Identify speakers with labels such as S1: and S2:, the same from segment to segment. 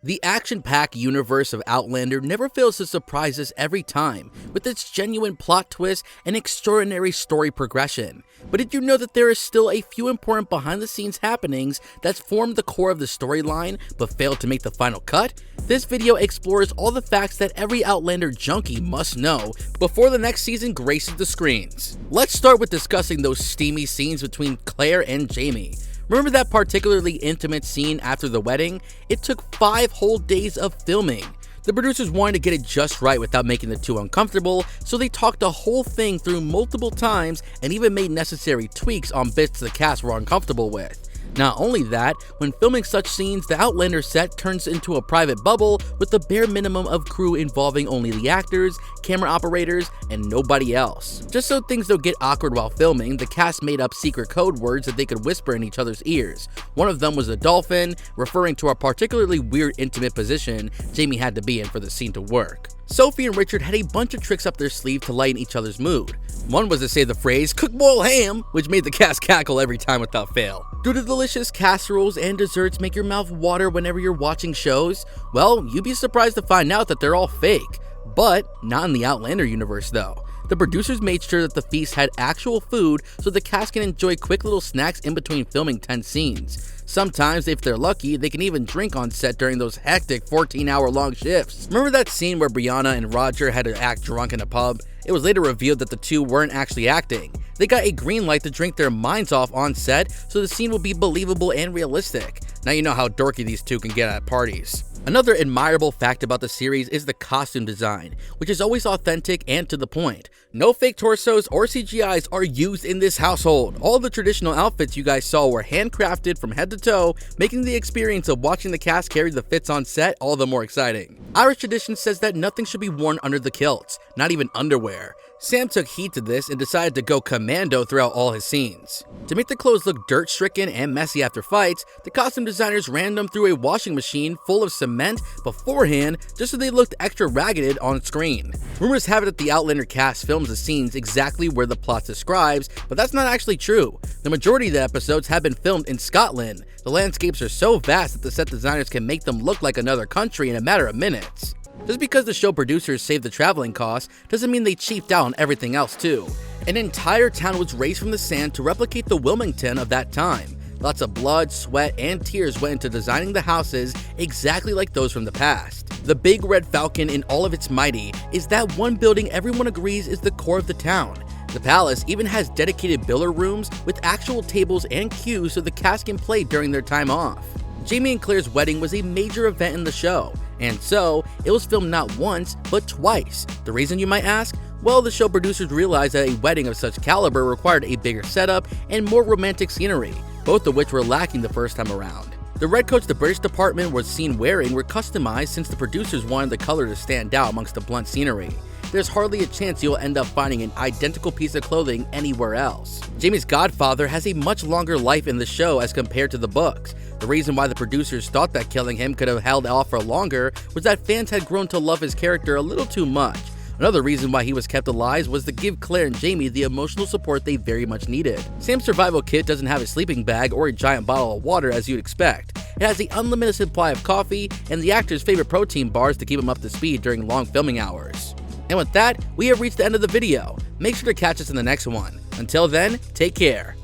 S1: The action-packed universe of Outlander never fails to surprise us every time, with its genuine plot twists and extraordinary story progression. But did you know that there is still a few important behind-the-scenes happenings that form the core of the storyline, but failed to make the final cut? This video explores all the facts that every Outlander junkie must know before the next season graces the screens. Let's start with discussing those steamy scenes between Claire and Jamie. Remember that particularly intimate scene after the wedding? It took 5 whole days of filming. The producers wanted to get it just right without making the two uncomfortable, so they talked the whole thing through multiple times and even made necessary tweaks on bits the cast were uncomfortable with. Not only that, when filming such scenes, the Outlander set turns into a private bubble with the bare minimum of crew involving only the actors, camera operators, and nobody else. Just so things don't get awkward while filming, the cast made up secret code words that they could whisper in each other's ears. One of them was a dolphin, referring to a particularly weird intimate position Jamie had to be in for the scene to work. Sophie and Richard had a bunch of tricks up their sleeve to lighten each other's mood. One was to say the phrase, "cook boiled ham," which made the cast cackle every time without fail. Do the delicious casseroles and desserts make your mouth water whenever you're watching shows? Well, you'd be surprised to find out that they're all fake. But not in the Outlander universe though. The producers made sure that the feast had actual food so the cast can enjoy quick little snacks in between filming 10 scenes. Sometimes, if they're lucky, they can even drink on set during those hectic 14-hour long shifts. Remember that scene where Brianna and Roger had to act drunk in a pub? It was later revealed that the two weren't actually acting. They got a green light to drink their minds off on set so the scene will be believable and realistic. Now you know how dorky these two can get at parties. Another admirable fact about the series is the costume design, which is always authentic and to the point. No fake torsos or CGIs are used in this household. All the traditional outfits you guys saw were handcrafted from head to toe, making the experience of watching the cast carry the fits on set all the more exciting. Irish tradition says that nothing should be worn under the kilts, not even underwear. Sam took heed to this and decided to go commando throughout all his scenes. To make the clothes look dirt-stricken and messy after fights, the costume designers ran them through a washing machine full of cement beforehand just so they looked extra ragged on screen. Rumors have it that the Outlander cast films the scenes exactly where the plot describes, but that's not actually true. The majority of the episodes have been filmed in Scotland. The landscapes are so vast that the set designers can make them look like another country in a matter of minutes. Just because the show producers saved the traveling costs doesn't mean they cheaped out on everything else too. An entire town was raised from the sand to replicate the Wilmington of that time. Lots of blood, sweat, and tears went into designing the houses exactly like those from the past. The Big Red Falcon in all of its mighty is that one building everyone agrees is the core of the town. The palace even has dedicated billiard rooms with actual tables and cues so the cast can play during their time off. Jamie and Claire's wedding was a major event in the show, and so it was filmed not once, but twice. The reason, you might ask? Well, the show producers realized that a wedding of such caliber required a bigger setup and more romantic scenery, both of which were lacking the first time around. The red coats the British department was seen wearing were customized since the producers wanted the color to stand out amongst the blunt scenery. There's hardly a chance you'll end up finding an identical piece of clothing anywhere else. Jamie's godfather has a much longer life in the show as compared to the books. The reason why the producers thought that killing him could have held off for longer was that fans had grown to love his character a little too much. Another reason why he was kept alive was to give Claire and Jamie the emotional support they very much needed. Sam's survival kit doesn't have a sleeping bag or a giant bottle of water as you'd expect. It has the unlimited supply of coffee and the actor's favorite protein bars to keep him up to speed during long filming hours. And with that, we have reached the end of the video. Make sure to catch us in the next one. Until then, take care.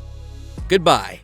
S1: Goodbye.